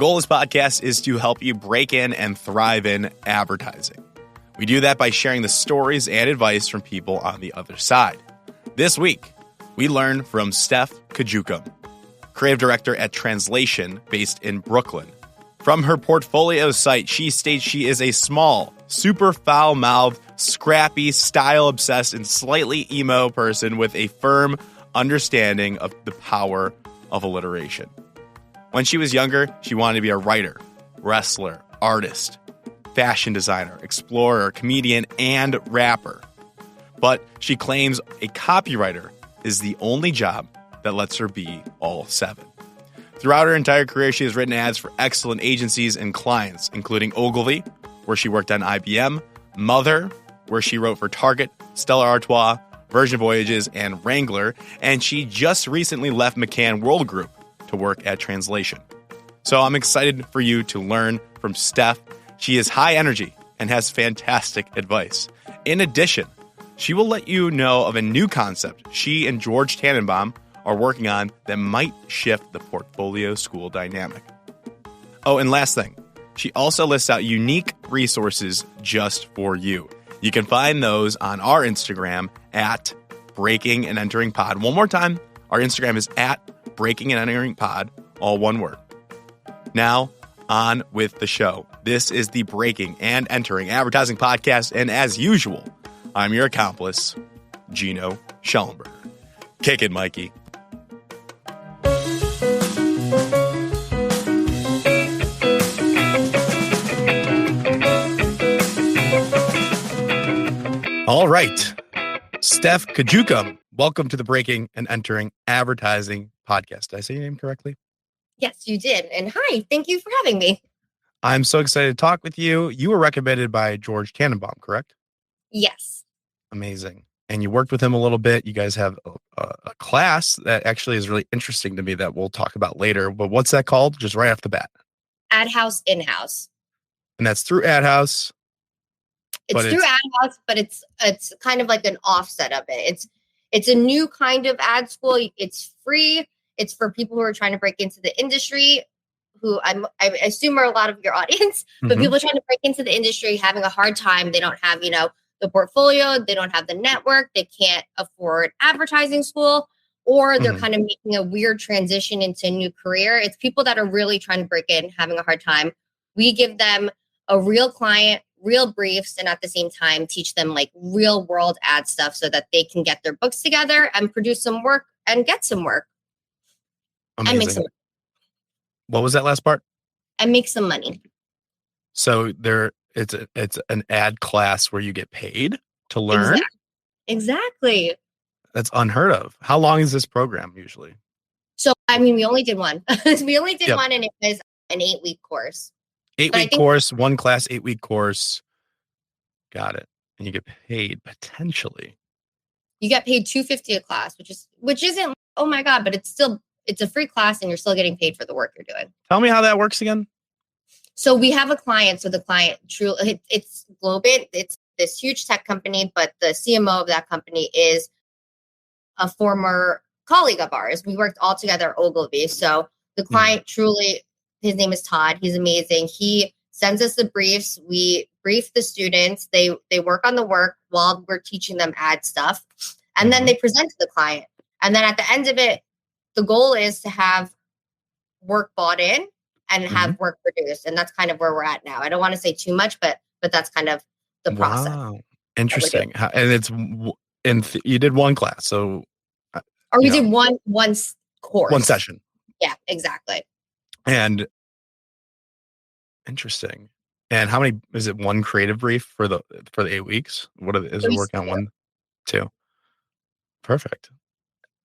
goal of this podcast is to help you break in and thrive in advertising. We do that by sharing the stories and advice from people on the other side. This week, we learn from Steph Cajucom, creative director at Translation based in Brooklyn. From her portfolio site, she states she is a small, super foul-mouthed, scrappy, style-obsessed, and slightly emo person with a firm understanding of the power of alliteration. When she was younger, she wanted to be a writer, wrestler, artist, fashion designer, explorer, comedian, and rapper. But she claims a copywriter is the only job that lets her be all seven. Throughout her entire career, she has written ads for excellent agencies and clients, including Ogilvy, where she worked on IBM, Mother, where she wrote for Target, Stella Artois, Virgin Voyages, and Wrangler, and she just recently left McCann World Group to work at Translation. So I'm excited for you to learn from Steph. She is high energy and has fantastic advice. In addition, she will let you know of a new concept she and George Tannenbaum are working on that might shift the portfolio school dynamic. Oh, and last thing, she also lists out unique resources just for you. You can find those on our Instagram at Breaking and Entering Pod. One more time, our Instagram is at Breaking and Entering Pod, all one word. Now, on with the show. This is the Breaking and Entering Advertising Podcast, and as usual, I'm your accomplice, Gino Schellenberger. Kick it, Mikey. All right. Steph Cajucom, welcome to the Breaking and Entering Advertising Podcast. Did I say your name correctly? Yes, you did. And hi, thank you for having me. I'm so excited to talk with you. You were recommended by George Tannenbaum, correct? Yes. Amazing. And you worked with him a little bit. You guys have a class that actually is really interesting to me that we'll talk about later. But what's that called? Just right off the bat. Ad House, in-house. And that's through Ad House. It's through Ad House, but it's kind of like an offset of it. It's a new kind of ad school. It's free. It's for people who are trying to break into the industry, who I assume are a lot of your audience, but people trying to break into the industry, having a hard time. They don't have, the portfolio. They don't have the network. They can't afford advertising school, or they're kind of making a weird transition into a new career. It's people that are really trying to break in, having a hard time. We give them a real client, real briefs, and at the same time teach them like real world ad stuff so that they can get their books together and produce some work and get some work. Amazing. And make some money. What was that last part? And make some money. So it's an ad class where you get paid to learn. Exactly. That's unheard of. How long is this program usually? So, we only did one. We only did one, and it was an 8-week course. 8-week course, one class, 8-week course. Got it. And you get paid potentially. You get paid $250 a class, which isn't, oh my God, but it's a free class and you're still getting paid for the work you're doing. Tell me how that works again. So we have a client. So the client it's Globant. It's this huge tech company, but the CMO of that company is a former colleague of ours. We worked all together at Ogilvy. So the client truly, his name is Todd. He's amazing. He sends us the briefs. We brief the students. They work on the work while we're teaching them ad stuff. And then they present to the client. And then at the end of it, the goal is to have work bought in and have work produced. And that's kind of where we're at now. I don't want to say too much, but that's kind of the process. Wow. Interesting. And you did one class. So, we did one course. One session. Yeah, exactly. And interesting. And how many is it? One creative brief for the 8 weeks? Is it working on 1, 2? Perfect.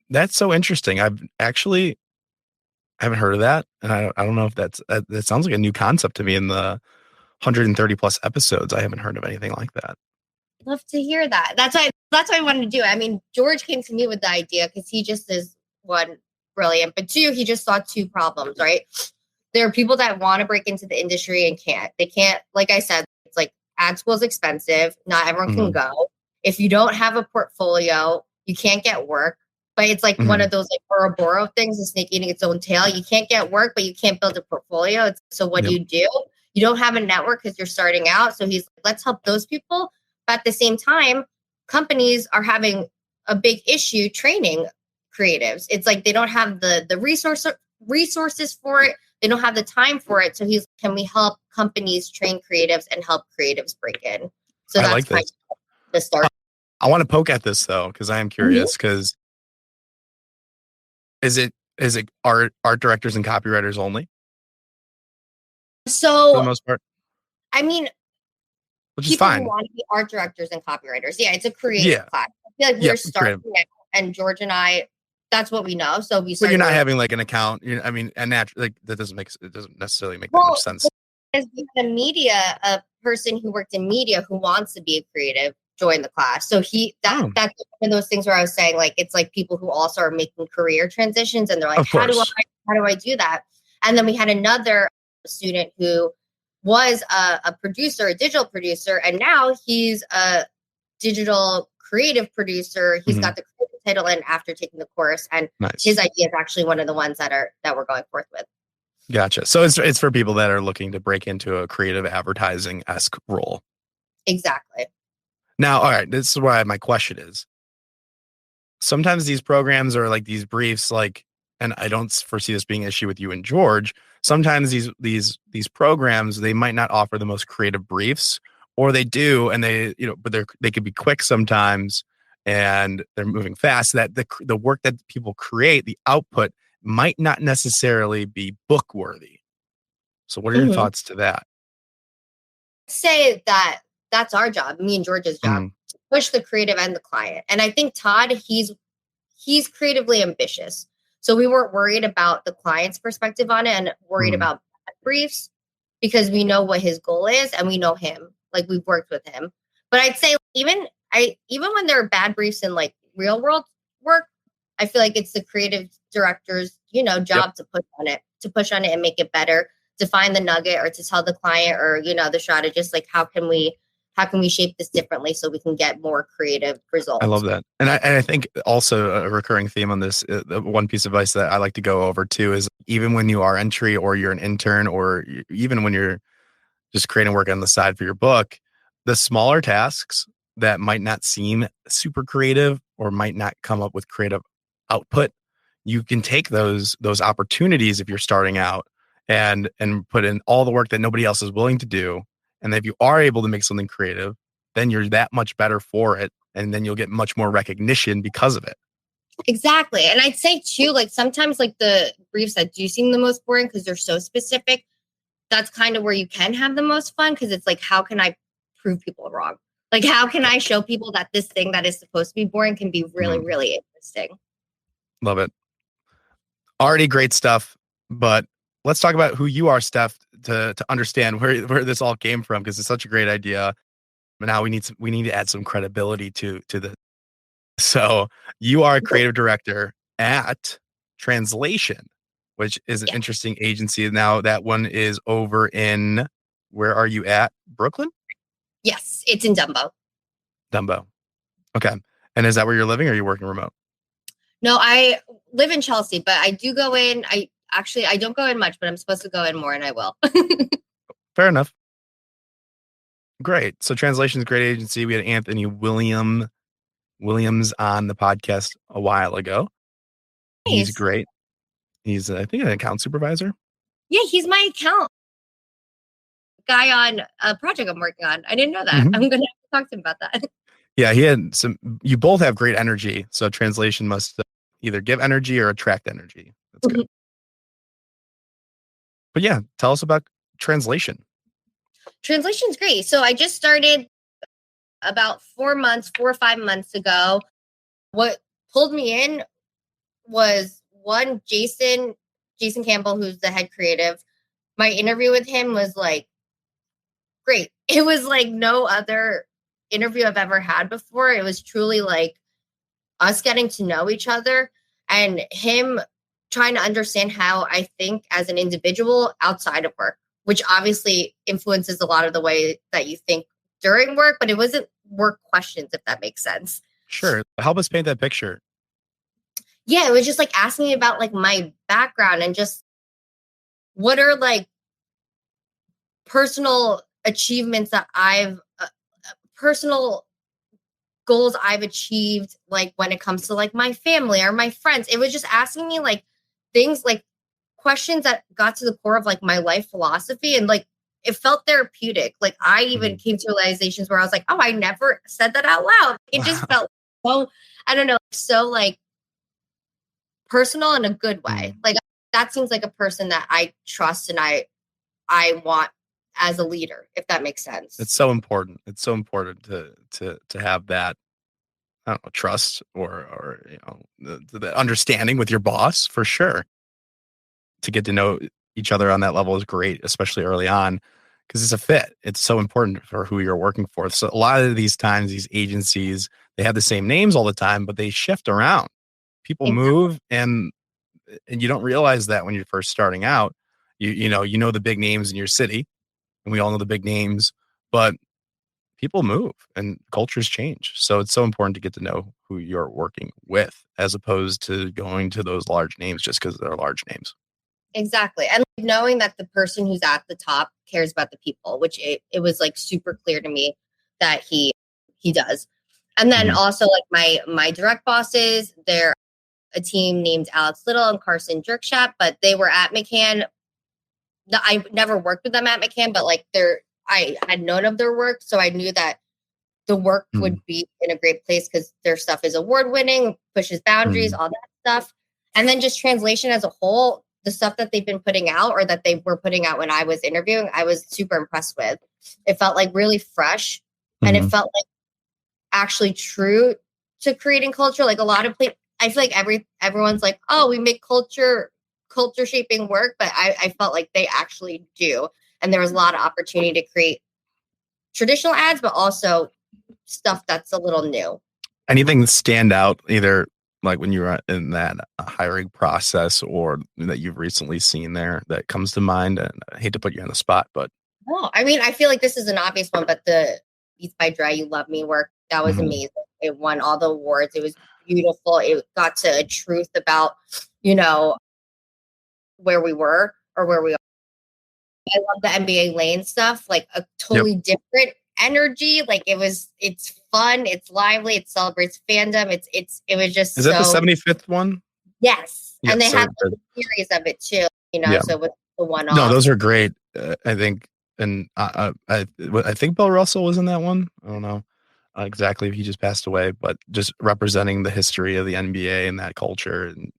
That's so interesting. I haven't heard of that, and I don't know if that sounds like a new concept to me. In the 130 plus episodes, I haven't heard of anything like that. Love to hear that. That's why I wanted to do it. George came to me with the idea because he just is, one, brilliant, but two, he just saw two problems. Right? There are people that want to break into the industry and can't. They can't. Like I said, it's like ad school is expensive. Not everyone can go. If you don't have a portfolio, you can't get work. But it's like one of those like Ouroboros things, the snake eating its own tail. You can't get work, but you can't build a portfolio. So what do? You don't have a network because you're starting out. So he's like, let's help those people. But at the same time, companies are having a big issue training creatives. It's like they don't have the resources for it. They don't have the time for it. So can we help companies train creatives and help creatives break in? So that's kind of the start. I want to poke at this though, because I am curious. Because is it art directors and copywriters only? So for the most part, I mean, which is fine. Who want to be art directors and copywriters. Yeah, it's a creative class. I feel like we're starting now, and George and I, that's what we know. So we started. But you're not having like an account. I mean, and like that doesn't necessarily make that much sense. As a person who worked in media who wants to be a creative join the class. So that's one of those things where I was saying like it's like people who also are making career transitions and they're like, how do I do that? And then we had another student who was a producer, a digital producer, and now he's a digital creative producer. He's got the creative title in after taking the course, and his idea is actually one of the ones that we're going forth with. Gotcha. So it's for people that are looking to break into a creative advertising-esque role. Exactly. Now, all right, this is why my question is. Sometimes these programs are like these briefs, like, and I don't foresee this being an issue with you and George. Sometimes these programs, they might not offer the most creative briefs, or they do, and but they could be quick sometimes, and they're moving fast. That the work that people create, the output, might not necessarily be book worthy. So, what are your thoughts to that? Say that's our job, me and George's job, to push the creative and the client. And I think Todd, he's creatively ambitious. So we weren't worried about the client's perspective on it and worried about briefs because we know what his goal is and we know him. Like we've worked with him. But I'd say even when there are bad briefs in like real world work, I feel like it's the creative director's, job to push on it and make it better, to find the nugget or to tell the client or, the strategist, like, how can we shape this differently so we can get more creative results? I love that. And I think also a recurring theme on this, one piece of advice that I like to go over too, is even when you are entry or you're an intern, or even when you're just creating work on the side for your book, the smaller tasks that might not seem super creative or might not come up with creative output, you can take those opportunities if you're starting out and put in all the work that nobody else is willing to do. And if you are able to make something creative, then you're that much better for it. And then you'll get much more recognition because of it. Exactly. And I'd say too, like sometimes like the briefs that do seem the most boring because they're so specific, that's kind of where you can have the most fun because it's like, how can I prove people wrong? Like, how can I show people that this thing that is supposed to be boring can be really, really interesting? Love it. Already great stuff. But let's talk about who you are, Steph, to understand where this all came from, because it's such a great idea. But now we need to add some credibility to the. So you are a creative director at Translation, which is an interesting agency. Now that one is over in, where are you at? Brooklyn? Yes, it's in Dumbo. Okay. And is that where you're living, or are you working remote? No, I live in Chelsea, but I do go in. I don't go in much, but I'm supposed to go in more, and I will. Fair enough. Great. So Translation is a great agency. We had Anthony Williams on the podcast a while ago. Nice. He's great. He's, I think, an account supervisor. Yeah, he's my account guy on a project I'm working on. I didn't know that. I'm going to have to talk to him about that. Yeah, you both have great energy. So Translation must either give energy or attract energy. That's good. But yeah, tell us about Translation. Translation's great. So I just started about 4 or 5 months ago. What pulled me in was one, Jason Campbell, who's the head creative. My interview with him was like great. It was like no other interview I've ever had before. It was truly like us getting to know each other and him trying to understand how I think as an individual outside of work, which obviously influences a lot of the way that you think during work, but it wasn't work questions, if that makes sense. Sure. Help us paint that picture. yeah, it was just like asking me about like my background and just what are like personal achievements that personal goals I've achieved, like when it comes to like my family or my friends. It was just asking me like things, like questions that got to the core of like my life philosophy, and like it felt therapeutic. Like I even came to realizations where I was like, oh, I never said that out loud. It just felt so, I don't know, so like personal in a good way. Like that seems like a person that I trust and I want as a leader, if that makes sense. It's so important. It's so important to have that, I don't know, trust or the understanding with your boss, for sure. To get to know each other on that level is great, especially early on, because it's a fit. It's so important for who you're working for. So a lot of these times, these agencies, they have the same names all the time, but they shift around. People move, and you don't realize that when you're first starting out. You know the big names in your city, and we all know the big names, but people move and cultures change. So it's so important to get to know who you're working with, as opposed to going to those large names just because they're large names. Exactly. And knowing that the person who's at the top cares about the people, which it was like super clear to me that he does. And then also like my direct bosses, they're a team named Alex Little and Carson Jerkshap, but they were at McCann. I never worked with them at McCann, but like I had known of their work. So I knew that the work would be in a great place because their stuff is award winning, pushes boundaries, all that stuff. And then just translation as a whole, the stuff that they've been putting out or that they were putting out when I was interviewing, I was super impressed with. It felt like really fresh and it felt like actually true to creating culture. Like a lot of I feel like everyone's like, oh, we make culture shaping work, but I felt like they actually do. And there was a lot of opportunity to create traditional ads, but also stuff that's a little new. Anything stand out, either like when you were in that hiring process or that you've recently seen there that comes to mind? And I hate to put you on the spot, but I mean, I feel like this is an obvious one, but the Beats by Dre, You Love Me work, that was amazing. It won all the awards. It was beautiful. It got to a truth about, where we were or where we are. I love the NBA Lane stuff, like a totally different energy. Like it's fun, it's lively, it celebrates fandom. It was just Is that the 75th one? Yes. And they have a series of it too, so with the one off. No, those are great. I think, and I think Bill Russell was in that one. I don't know exactly if he just passed away, but just representing the history of the NBA and that culture and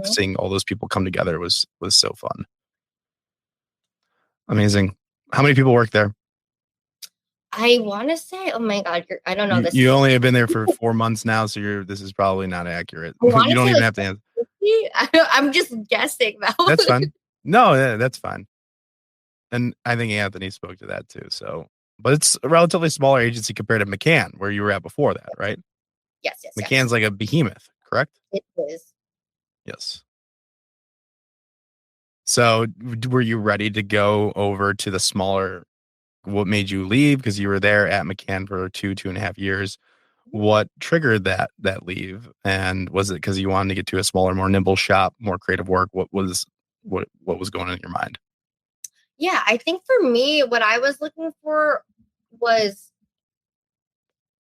seeing all those people come together was so fun. Amazing. How many people work there? I want to say, oh my God, I don't know this. You only have been there for 4 months now, so this is probably not accurate. You don't even have to answer. I'm just guessing though. That's fine. No, that's fine. And I think Anthony spoke to that too. So, but it's a relatively smaller agency compared to McCann, where you were at before that, right? Yes. McCann's like a behemoth, correct? It is. Yes. So were you ready to go over to the smaller? What made you leave? Because you were there at McCann for 2.5 years. What triggered that leave? And was it because you wanted to get to a smaller, more nimble shop, more creative work? What was going on in your mind? Yeah, I think for me, what I was looking for was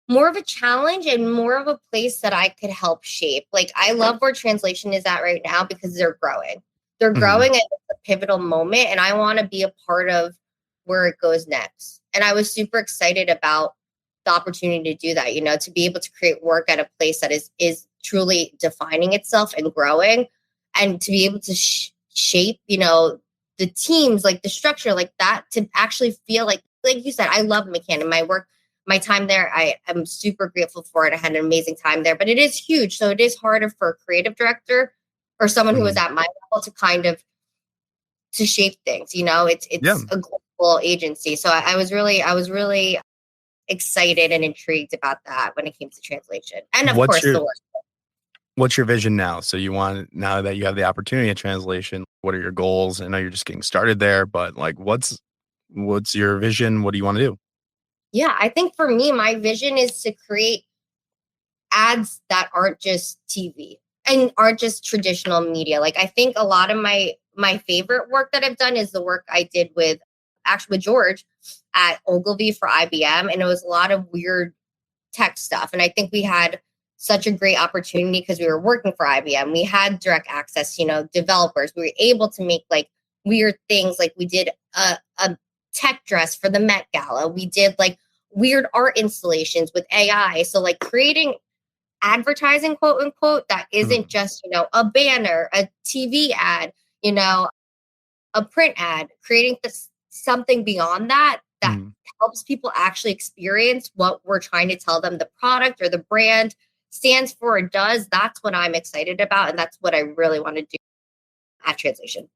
more of a challenge and more of a place that I could help shape. Like I love where translation is at right now because they're growing. They're growing at a pivotal moment, and I want to be a part of where it goes next. And I was super excited about the opportunity to do that, to be able to create work at a place that is truly defining itself and growing, and to be able to shape, the teams, like the structure, like that, to actually feel like you said, I love McCann and my work. My time there, I am super grateful for it. I had an amazing time there, but it is huge. So it is harder for a creative director or someone who was at my level to kind of to shape things. It's a global agency. So I was really excited and intrigued about that when it came to translation. And of course, the work. What's your vision now? So now that you have the opportunity of translation, what are your goals? I know you're just getting started there, but like, what's your vision? What do you want to do? Yeah, I think for me, my vision is to create ads that aren't just TV. and aren't just traditional media. Like I think a lot of my favorite work that I've done is the work I did with George at Ogilvy for IBM, and it was a lot of weird tech stuff. And I think we had such a great opportunity because we were working for IBM. We had direct access, developers. We were able to make like weird things. Like we did a tech dress for the Met Gala. We did like weird art installations with AI. So like creating advertising, quote unquote, that isn't just, a banner, a TV ad, a print ad, creating something beyond that helps people actually experience what we're trying to tell them the product or the brand stands for or does. That's what I'm excited about. And that's what I really want to do at Translation.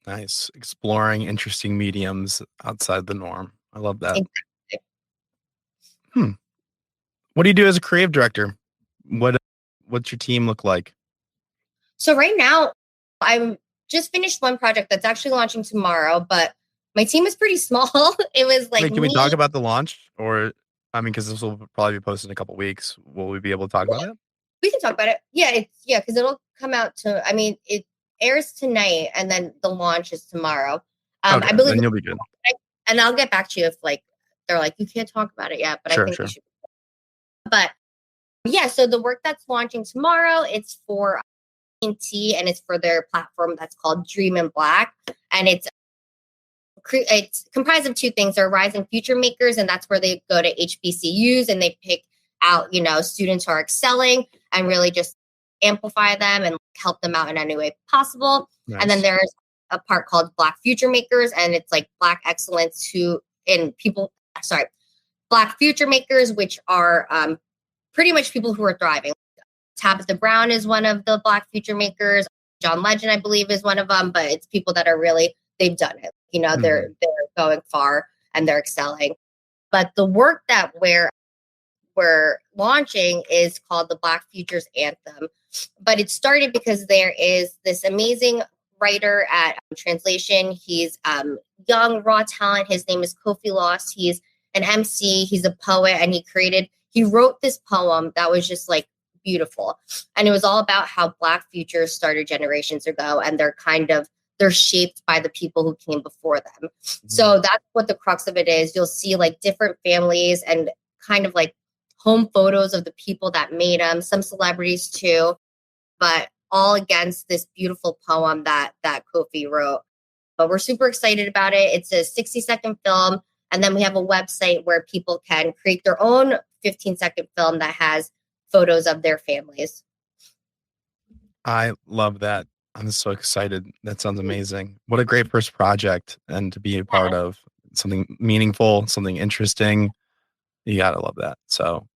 Nice. Exploring interesting mediums outside the norm. I love that. Exactly. What do you do as a creative director? What's your team look like? So right now, I'm just finished one project that's actually launching tomorrow, but my team is pretty small. It was like, can we talk about the launch? Or, because this will probably be posted in a couple of weeks. Will we be able to talk about it? We can talk about it. Yeah, because it'll come out it airs tonight and then the launch is tomorrow. Okay, I believe then you'll be good. And I'll get back to you if like they're like, you can't talk about it yet, but I think we should. But yeah, so the work that's launching tomorrow, it's for T and it's for their platform that's called Dream in Black. And it's comprised of two things. They're rising future makers, and that's where they go to HBCUs and they pick out, students who are excelling and really just amplify them and help them out in any way possible. Nice. And then there's a part called Black Future Makers, and it's like Black excellence Black future makers, which are pretty much people who are thriving. Tabitha Brown is one of the Black future makers. John Legend, I believe, is one of them, but it's people that are really, they've done it. They're going far and they're excelling. But the work that we're launching is called the Black Futures Anthem. But it started because there is this amazing writer at Translation. He's young, raw talent. His name is Kofi Loss. He's an MC. He's a poet, and he wrote this poem that was just like beautiful. And it was all about how Black futures started generations ago, and they're shaped by the people who came before them. Mm-hmm. So that's what the crux of it is. You'll see like different families and kind of like home photos of the people that made them, some celebrities too, but all against this beautiful poem that Kofi wrote. But we're super excited about it. It's a 60-second film. And then we have a website where people can create their own 15-second film that has photos of their families. I love that. I'm so excited. That sounds amazing. What a great first project, and to be a part of something meaningful, something interesting. You gotta love that. So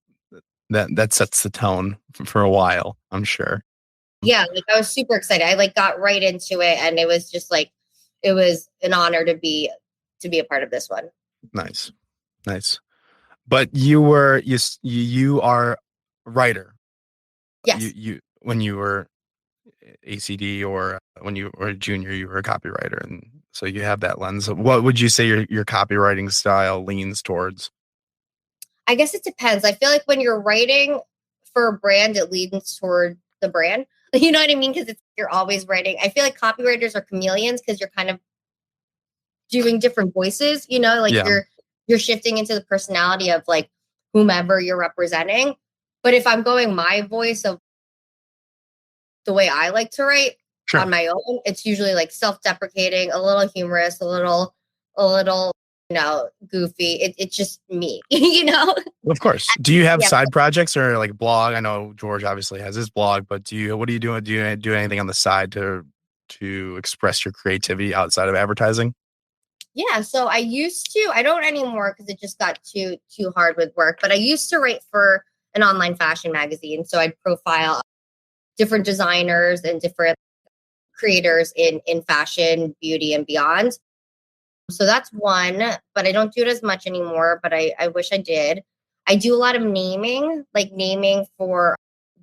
that sets the tone for a while, I'm sure. Yeah, like I was super excited. I like got right into it, and it was just like it was an honor to be a part of this one. Nice. But you are a writer. Yes. You when you were ACD or when you were a junior, you were a copywriter, and so you have that lens. What would you say your copywriting style leans towards? I guess it depends. I feel like when you're writing for a brand, it leans toward the brand. You know what I mean? Because you're always writing. I feel like copywriters are chameleons because you're kind of doing different voices. You're shifting into the personality of like whomever you're representing. But if I'm going my voice of the way I like to write on my own, it's usually like self-deprecating, a little humorous, a little, goofy. It's just me, Of course. Do you have side projects or like blog? I know George obviously has his blog, but what are you doing? Do you do anything on the side to express your creativity outside of advertising? Yeah, so I used to. I don't anymore because it just got too hard with work. But I used to write for an online fashion magazine, so I'd profile different designers and different creators in fashion, beauty, and beyond. So that's one, but I don't do it as much anymore. But I wish I did. I do a lot of naming for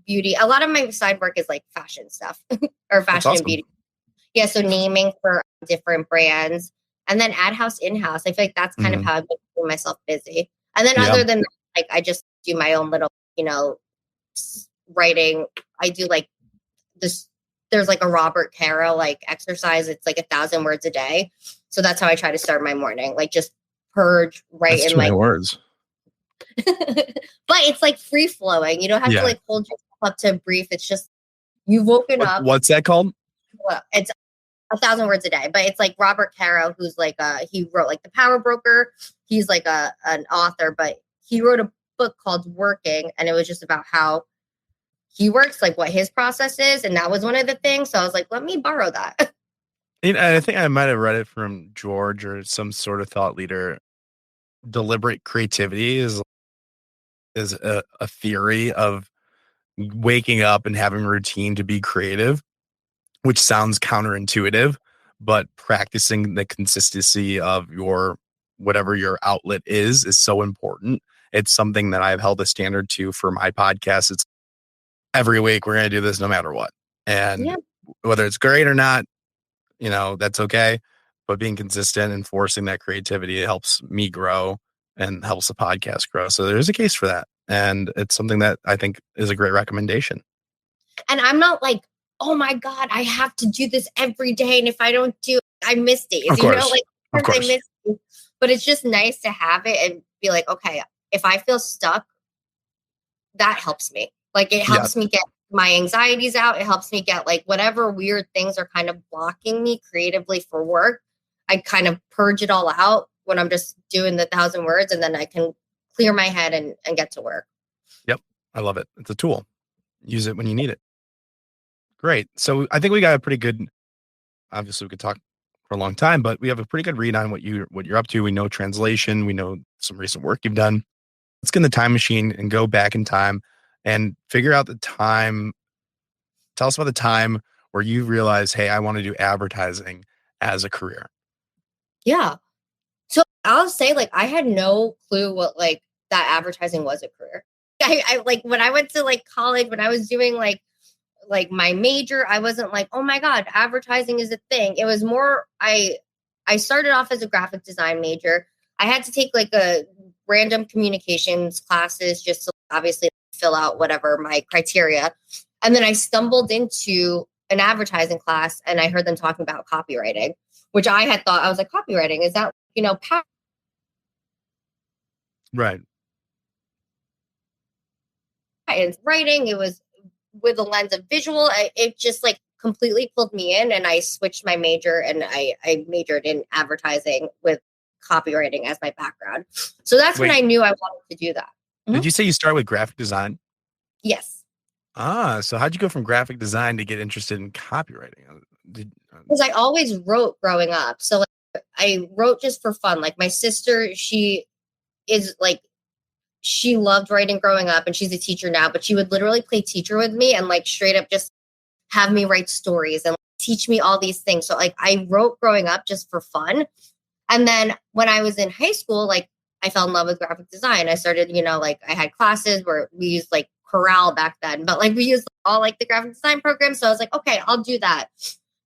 beauty. A lot of my side work is like fashion stuff or fashion and beauty. Yeah, so naming for different brands. And then ad house, in-house. I feel like that's kind of how I've been keeping myself busy. And then other than that, like I just do my own little, writing. I do like there's like a Robert Caro like exercise. It's like 1,000 words a day. So that's how I try to start my morning. Like just purge, write in like words. But it's like free flowing. You don't have to like hold yourself up to a brief. It's just you've woken up. What's that called? Well, it's 1,000 words a day, but it's like Robert Caro, who's like he wrote like The Power Broker. He's like an author, but he wrote a book called Working, and it was just about how he works, like what his process is, and that was one of the things. So I was like, let me borrow that. I think I might have read it from George or some sort of thought leader. Deliberate creativity is a theory of waking up and having a routine to be creative, which sounds counterintuitive, but practicing the consistency of your whatever your outlet is so important. It's something that I've held a standard to for my podcast. It's every week we're going to do this no matter what. And whether it's great or not, that's okay. But being consistent and forcing that creativity, it helps me grow and helps the podcast grow. So there's a case for that. And it's something that I think is a great recommendation. And I'm not like, oh my God, I have to do this every day. And if I don't do it, I miss days. Of course. Of course. I miss days. But it's just nice to have it and be like, okay, if I feel stuck, that helps me. Like it helps me get my anxieties out. It helps me get like whatever weird things are kind of blocking me creatively for work. I kind of purge it all out when I'm just doing the 1,000 words, and then I can clear my head and get to work. Yep. I love it. It's a tool. Use it when you need it. Great. So I think we got a pretty good, obviously we could talk for a long time, but we have a pretty good read on what you're up to. We know translation. We know some recent work you've done. Let's get in the time machine and go back in time and figure out the time. Tell us about the time where you realized, hey, I want to do advertising as a career. Yeah. So I'll say like, I had no clue what like that advertising was a career. I like when I went to like college, when I was doing like my major, I wasn't like, oh my God, advertising is a thing. It was more, I started off as a graphic design major. I had to take like a random communications classes just to obviously fill out whatever my criteria. And then I stumbled into an advertising class and I heard them talking about copywriting, which I had thought, I was like, copywriting, is that, right. And writing, it was with a lens of visual. It just like completely pulled me in, and I switched my major and I majored in advertising with copywriting as my background. So that's when I knew I wanted to do that. Did you say you start with graphic design? Yes. So how'd you go from graphic design to get interested in copywriting? Because I always wrote growing up. So like, I wrote just for fun. Like my sister, she loved writing growing up, and she's a teacher now, but she would literally play teacher with me and like straight up just have me write stories and teach me all these things. So like I wrote growing up just for fun. And then when I was in high school, like I fell in love with graphic design. I started, like I had classes where we used like Corel back then, but like we used all like the graphic design programs. So I was like, okay, I'll do that.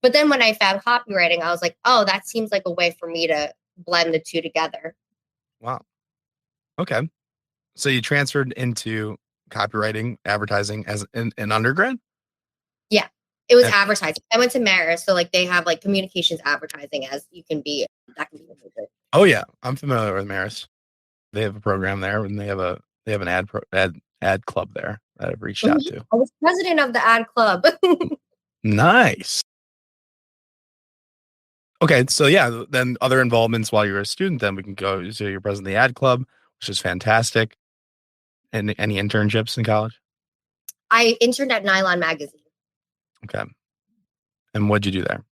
But then when I found copywriting, I was like, oh, that seems like a way for me to blend the two together. Wow. Okay. So you transferred into copywriting, advertising as an undergrad? Yeah, it was advertising. I went to Marist, so like they have like communications advertising as you can be. That can be a major. Oh yeah, I'm familiar with Marist. They have a program there, and they have an ad club there that I've reached out to. I was president of the ad club. Nice. Okay, so yeah, then other involvements while you're a student, then we can go. So you're president of the ad club, which is fantastic. And any internships in college? I interned at Nylon Magazine. Okay. And what'd you do there?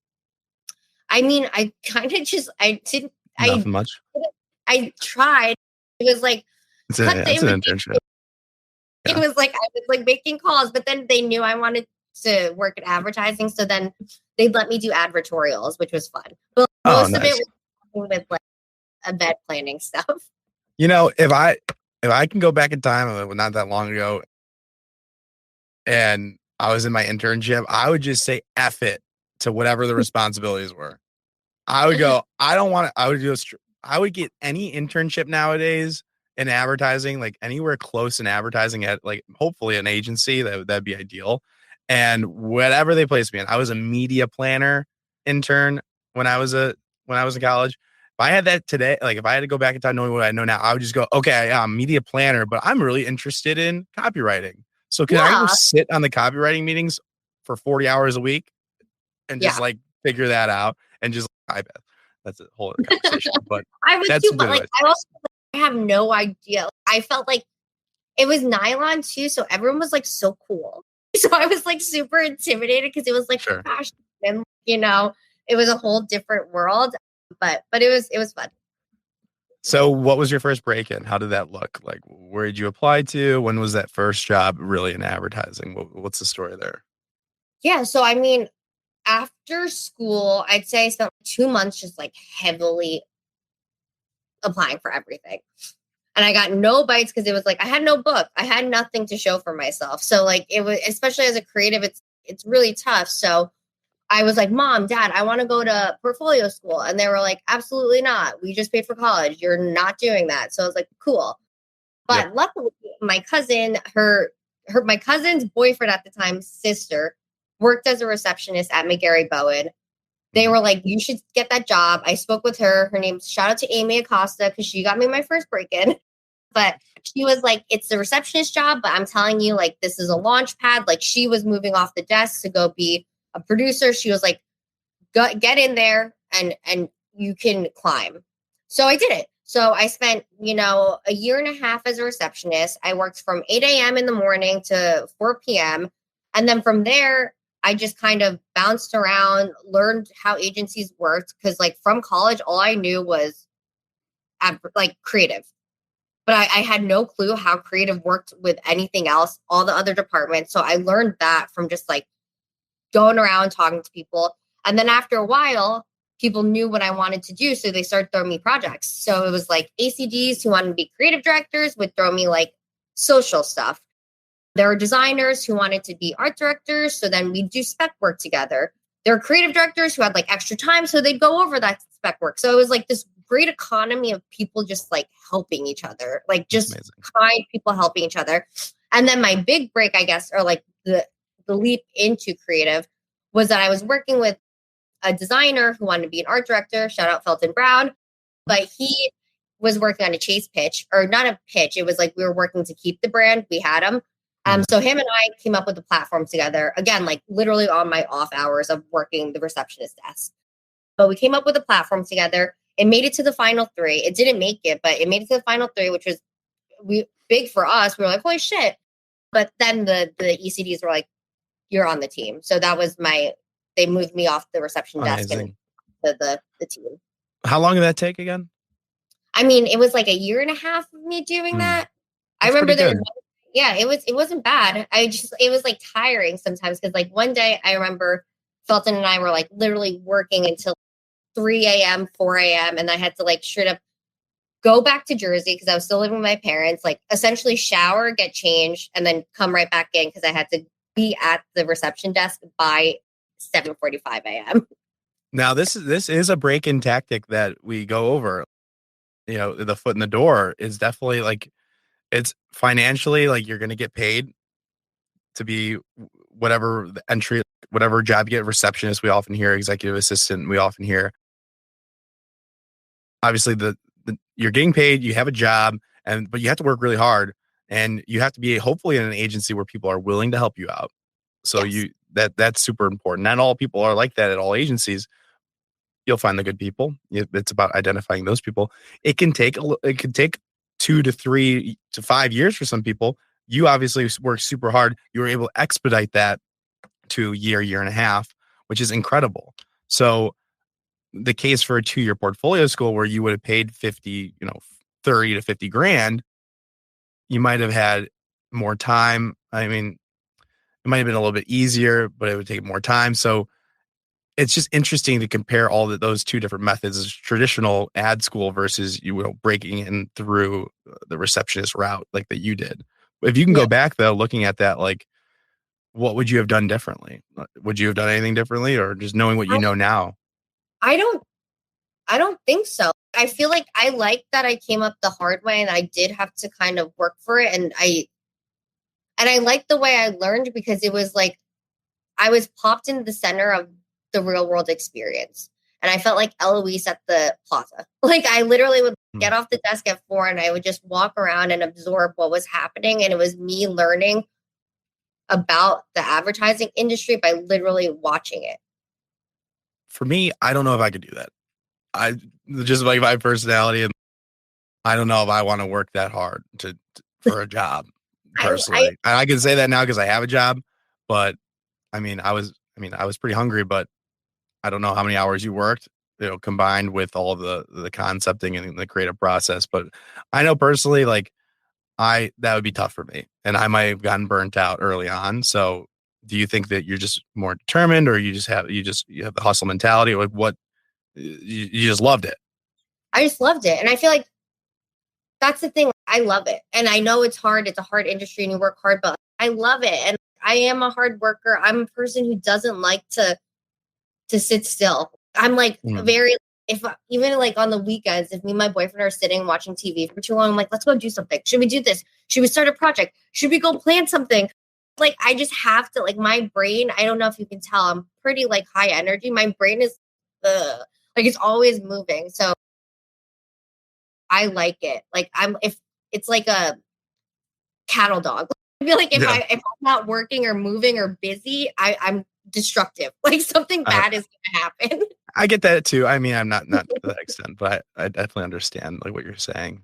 I mean, I kind of just, Nothing much. I tried. It was like, it's an internship. It was like, I was like making calls, but then they knew I wanted to work in advertising. So then they'd let me do advertorials, which was fun. But most of it was with like event planning stuff. If I can go back in time, not that long ago, and I was in my internship, I would just say F it to whatever the responsibilities were. I would go, I don't want to, I would get any internship nowadays in advertising, like anywhere close in advertising at like hopefully an agency, that'd be ideal. And whatever they placed me in, I was a media planner intern when I was in college. If I had that today, like if I had to go back in time knowing what I know now, I would just go, okay, I'm a media planner, but I'm really interested in copywriting. So can I go sit on the copywriting meetings for 40 hours a week and just like figure that out and just I bet that's a whole other conversation. But I was that's too, but like I also have no idea. I felt like it was nylon too, so everyone was like so cool. So I was like super intimidated because it was like fashion, and it was a whole different world. But it was fun. So what was your first break-in? How did that look? Like, where did you apply to? When was that first job really in advertising? What's the story there? Yeah, so I mean, after school, I'd say I spent 2 months just like heavily applying for everything. And I got no bites because it was like I had no book. I had nothing to show for myself. So like it was, especially as a creative, it's really tough. So I was like, Mom, Dad, I want to go to portfolio school. And they were like, absolutely not. We just paid for college. You're not doing that. So I was like, cool. But luckily, my cousin, my cousin's boyfriend at the time, sister, worked as a receptionist at McGarry Bowen. They were like, you should get that job. I spoke with her. Her name's, shout out to Amy Acosta, because she got me my first break-in. But she was like, it's a receptionist job, but I'm telling you, like, this is a launch pad. Like, she was moving off the desk to go be a producer. She was like, get in there and you can climb. So I did it. So I spent, a year and a half as a receptionist. I worked from 8 a.m. in the morning to 4 p.m. And then from there, I just kind of bounced around, learned how agencies worked. Because like from college, all I knew was like creative. But I had no clue how creative worked with anything else, all the other departments. So I learned that from just like going around talking to people. And then after a while, people knew what I wanted to do. So they started throwing me projects. So it was like ACDs who wanted to be creative directors would throw me like social stuff. There were designers who wanted to be art directors. So then we'd do spec work together. There were creative directors who had like extra time. So they'd go over that spec work. So it was like this great economy of people just like helping each other, like just kind people helping each other. And then my big break, I guess, or like the leap into creative was that I was working with a designer who wanted to be an art director, shout out Felton Brown, but he was working on a chase pitch, or not a pitch. It was like we were working to keep the brand. We had him. So him and I came up with a platform together, again, like literally on my off hours of working the receptionist desk. But we came up with a platform together. It made it to the final 3. It didn't make it, but it made it to the final 3, which was big for us. We were like, holy shit. But then the ECDs were like, you're on the team. So that was they moved me off the reception desk and the team. How long did that take again? I mean, it was like a year and a half of me doing that. That's I remember it wasn't bad. It was like tiring sometimes because like one day I remember Felton and I were like literally working until 3 a.m., 4 a.m. And I had to like straight up go back to Jersey because I was still living with my parents, like essentially shower, get changed, and then come right back in because I had to be at the reception desk by 7:45 a.m. Now, this is a break-in tactic that we go over. The foot in the door is definitely like, it's financially like you're going to get paid to be whatever the entry, whatever job you get, receptionist, we often hear, executive assistant, we often hear. Obviously, you're getting paid, you have a job, but you have to work really hard, and you have to be hopefully in an agency where people are willing to help you out. So that's super important. Not all people are like that at all agencies. You'll find the good people. It's about identifying those people. It can take 2 to 3 to 5 years for some people. You obviously work super hard. You were able to expedite that to a year and a half, which is incredible. So the case for a 2-year portfolio school where you would have paid 30 to 50 grand, you might have had more time. I mean, it might have been a little bit easier, but it would take more time. So it's just interesting to compare all those 2 different methods: traditional ad school versus breaking in through the receptionist route like that you did. If you can go back though, looking at that, like, what would you have done differently? Would you have done anything differently, or just knowing what you know now? I don't think so. I feel like I like that I came up the hard way and I did have to kind of work for it. And I like the way I learned because it was like I was popped into the center of the real world experience. And I felt like Eloise at the plaza. Like I literally would get off the desk at 4 and I would just walk around and absorb what was happening. And it was me learning about the advertising industry by literally watching it. For me, I don't know if I could do that. I just like my personality, and I don't know if I want to work that hard for a job personally. I can say that now because I have a job, but I was pretty hungry, but I don't know how many hours you worked, combined with all of the concepting and the creative process. But I know personally, like that would be tough for me, and I might have gotten burnt out early on. So do you think that you're just more determined, or you have the hustle mentality, or what? You just loved it. I just loved it. And I feel like that's the thing. I love it. And I know it's hard. It's a hard industry and you work hard, but I love it. And I am a hard worker. I'm a person who doesn't like to sit still. I'm like even like on the weekends, if me and my boyfriend are sitting watching TV for too long, I'm like, let's go do something. Should we do this? Should we start a project? Should we go plan something? Like, I just have to, like, my brain, I don't know if you can tell, I'm pretty like high energy. My brain is like it's always moving. So I like it. Like if it's like a cattle dog. I feel like if I'm not working or moving or busy, I'm destructive. Like something bad is gonna happen. I get that too. I mean, I'm not to that extent, but I definitely understand like what you're saying.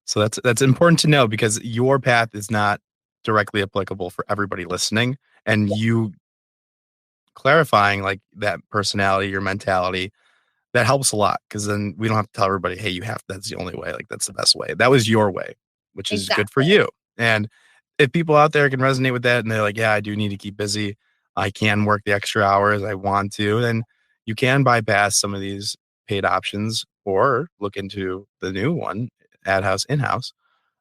So that's important to know, because your path is not directly applicable for everybody listening, and you clarifying like that personality, your mentality, that helps a lot, because then we don't have to tell everybody, hey, that's the only way. Like that's the best way. That was your way, which is good for you. And if people out there can resonate with that and they're like, yeah, I do need to keep busy, I can work the extra hours I want to, then you can bypass some of these paid options or look into the new one, ad house, in-house.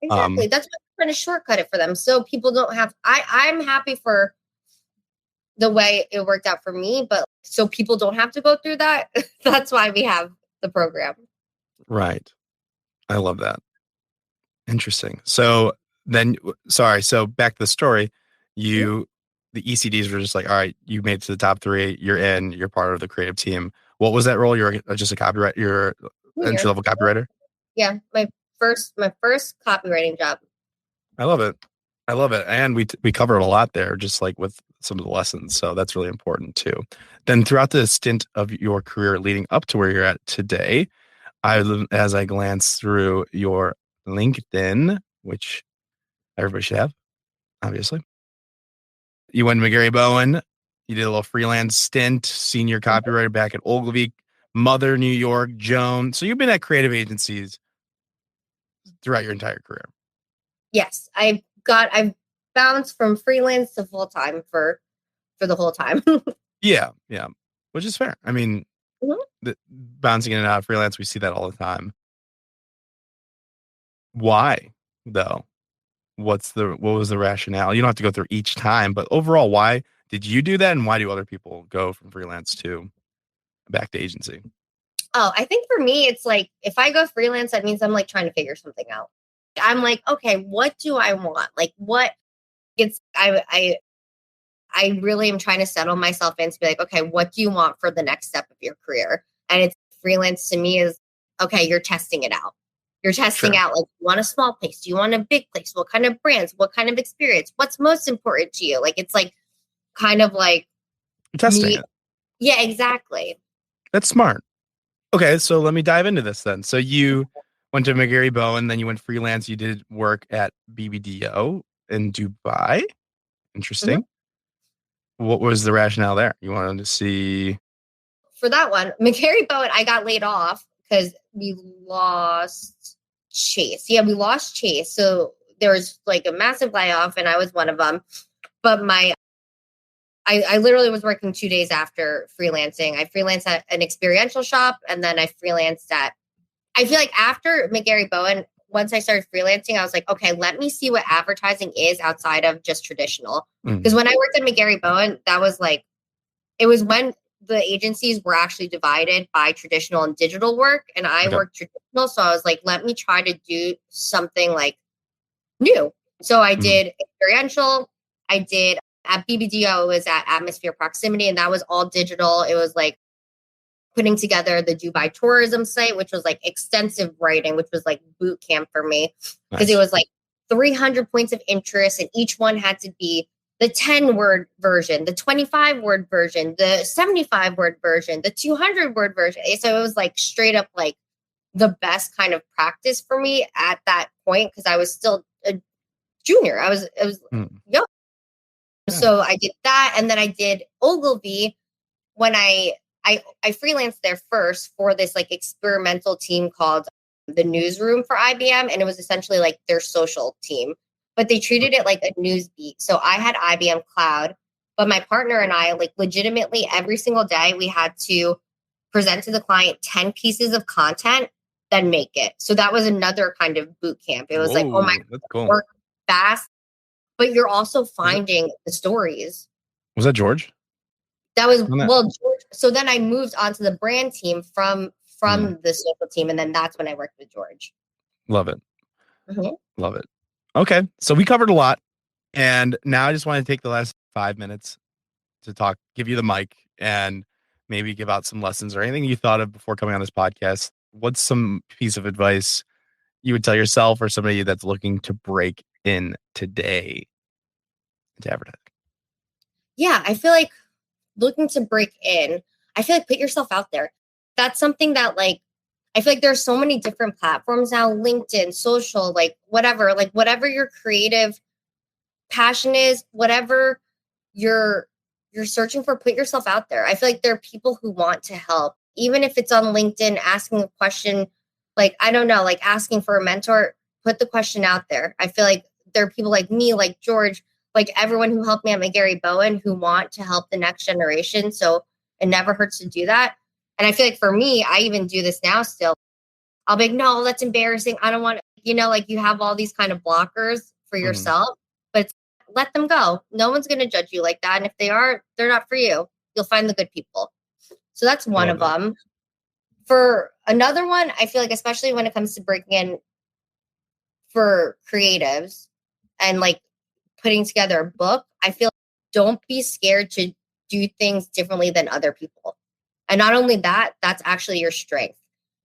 Exactly. That's why I'm trying to shortcut it for them. So people don't have, I'm happy for the way it worked out for me, but so people don't have to go through that. That's why we have the program. Right. I love that. Interesting. So so back to the story, the ECDs were just like, all right, you made it to the top 3, you're part of the creative team. What was that role? You're just a copyright, you're entry level copywriter? Yeah. My first copywriting job. I love it. And we covered a lot there, just like with some of the lessons. So that's really important too. Then throughout the stint of your career leading up to where you're at today, as I glance through your LinkedIn, which everybody should have, obviously. You went to McGarry Bowen. You did a little freelance stint, senior copywriter back at Ogilvy, Mother, New York, Joan. So you've been at creative agencies throughout your entire career. Yes, I've bounced from freelance to full time for the whole time. Yeah, which is fair. I mean, bouncing in and out of freelance, we see that all the time. Why, though? What was the rationale? You don't have to go through each time, but overall, why did you do that, and why do other people go from freelance to back to agency? Oh, I think for me, it's like if I go freelance, that means I'm like trying to figure something out. I'm like, okay, what do I want? Like, what? I really am trying to settle myself in to be like, okay, what do you want for the next step of your career? And it's freelance to me is, okay, you're testing it out. You're testing out, like, you want a small place? Do you want a big place? What kind of brands? What kind of experience? What's most important to you? Like, it's like kind of like testing it. Yeah, exactly. That's smart. Okay, so let me dive into this then. So you went to McGarry Bowen, then you went freelance. You did work at BBDO in Dubai. Interesting. What was the rationale there? You wanted to see? For that one, McGarry Bowen, I got laid off because we lost Chase. Yeah, we lost Chase. So there was like a massive layoff, and I was one of them. But I literally was working 2 days after freelancing. I freelanced at an experiential shop, and then I freelanced I feel like after McGarry Bowen, once I started freelancing, I was like, okay, let me see what advertising is outside of just traditional. Because when I worked at McGarry Bowen, that was like, it was when the agencies were actually divided by traditional and digital work. And I worked traditional. So I was like, let me try to do something like new. So I did experiential. I did At BBDO, it was at Atmosphere Proximity, and that was all digital. It was like putting together the Dubai tourism site, which was like extensive writing, which was like boot camp for me, because It was like 300 points of interest, and each one had to be the 10-word version, the 25-word version, the 75-word version, the 200-word version. So it was like straight up like the best kind of practice for me at that point, because I was still a junior. I was young. Yeah. So I did that, and then I did Ogilvy when I freelanced there first for this like experimental team called the Newsroom for IBM, and it was essentially like their social team, but they treated it like a news beat. So I had IBM Cloud, but my partner and I, like, legitimately every single day we had to present to the client 10 pieces of content, then make it. So that was another kind of boot camp. It was like, oh my God, cool. Work fast, but you're also finding the stories. Was that George? That was, well, George. So then I moved on to the brand team from the social team. And then that's when I worked with George. Love it. Mm-hmm. Love it. Okay. So we covered a lot. And now I just want to take the last 5 minutes to give you the mic and maybe give out some lessons or anything you thought of before coming on this podcast. What's some piece of advice you would tell yourself or somebody that's looking to break in today into advertising? Yeah, I feel like looking to break in, I feel like put yourself out there. That's something that, like, I feel like there's so many different platforms now, LinkedIn, social, like whatever your creative passion is, whatever you're searching for, put yourself out there. I feel like there are people who want to help, even if it's on LinkedIn, asking a question, like, I don't know, like asking for a mentor, put the question out there. I feel like there are people like me, like George, like everyone who helped me at McGarry Bowen, who want to help the next generation. So it never hurts to do that. And I feel like for me, I even do this now still. I'll be like, no, that's embarrassing. I don't want to, like you have all these kind of blockers for yourself, but let them go. No one's going to judge you like that. And if they are, they're not for you. You'll find the good people. So that's one of them. For another one, I feel like, especially when it comes to breaking in for creatives and like putting together a book, I feel like don't be scared to do things differently than other people. And not only that, that's actually your strength.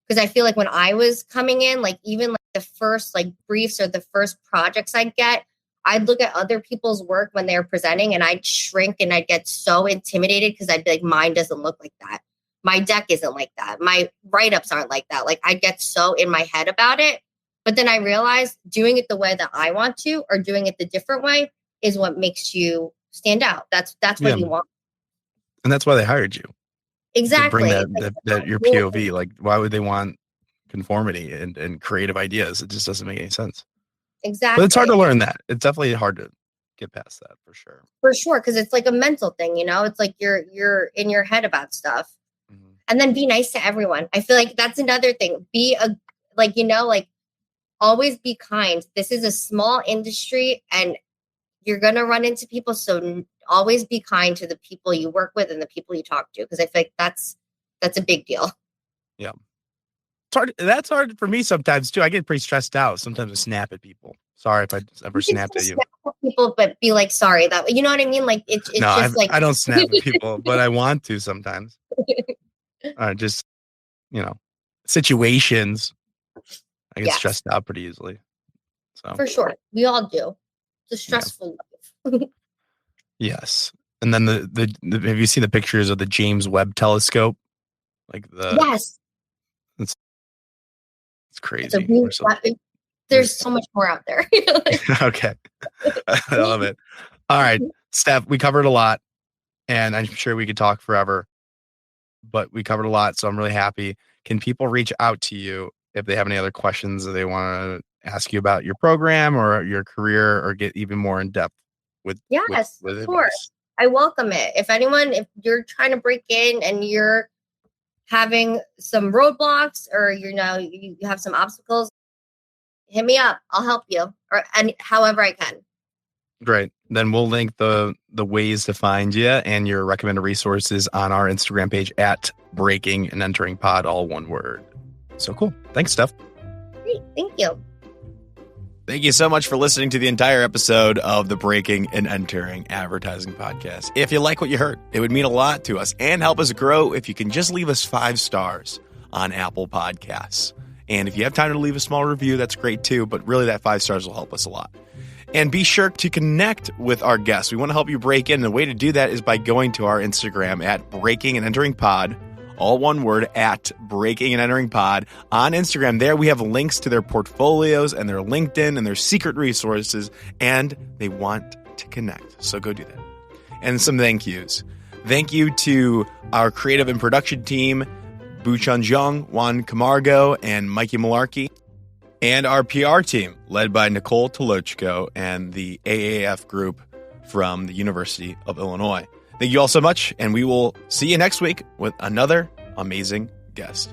Because I feel like when I was coming in, like even like the first like briefs or the first projects I'd get, I'd look at other people's work when they were presenting and I'd shrink and I'd get so intimidated because I'd be like, mine doesn't look like that. My deck isn't like that. My write-ups aren't like that. Like I'd get so in my head about it. But then I realized doing it the way that I want to or doing it the different way is what makes you stand out. That's what you want. And that's why they hired you. Exactly. To bring that your POV. Like, why would they want conformity and creative ideas? It just doesn't make any sense. Exactly. But it's hard to learn that. It's definitely hard to get past that for sure. For sure, because it's like a mental thing, It's like you're in your head about stuff. Mm-hmm. And then be nice to everyone. I feel like that's another thing. Be always be kind. This is a small industry and you're going to run into people. So always be kind to the people you work with and the people you talk to. Because I feel like that's a big deal. Yeah. It's hard. That's hard for me sometimes too. I get pretty stressed out. Sometimes I snap at people. Sorry if I ever snapped at you. Snap at people, but be like, sorry. That, you know what I mean? Like it's no, just like I don't snap at people, but I want to sometimes. Just, situations. I get stressed out pretty easily. So for sure. We all do. It's a stressful life. Yes. And then the have you seen the pictures of the James Webb telescope? Like yes. It's crazy. There's so much more out there. Okay. I love it. All right, Steph, we covered a lot and I'm sure we could talk forever, but we covered a lot. So I'm really happy. Can people reach out to you if they have any other questions or they want to ask you about your program or your career or get even more in depth with of course. I welcome it. If you're trying to break in and you're having some roadblocks or you have some obstacles, hit me up. I'll help you and however I can. Great. Then we'll link the ways to find you and your recommended resources on our Instagram page at Breaking and Entering Pod, all one word. So cool. Thanks, Steph. Great. Thank you. Thank you so much for listening to the entire episode of the Breaking and Entering Advertising Podcast. If you like what you heard, it would mean a lot to us and help us grow if you can just leave us 5 stars on Apple Podcasts. And if you have time to leave a small review, that's great too, but really that 5 stars will help us a lot. And be sure to connect with our guests. We want to help you break in. The way to do that is by going to our Instagram at Breaking and Entering Pod. All one word, at Breaking and Entering Pod on Instagram. There we have links to their portfolios and their LinkedIn and their secret resources, and they want to connect. So go do that. And some thank yous. Thank you to our creative and production team, Buchun Jung, Juan Camargo, and Mikey Malarkey, and our PR team, led by Nicole Tolochko and the AAF group from the University of Illinois. Thank you all so much, and we will see you next week with another amazing guest.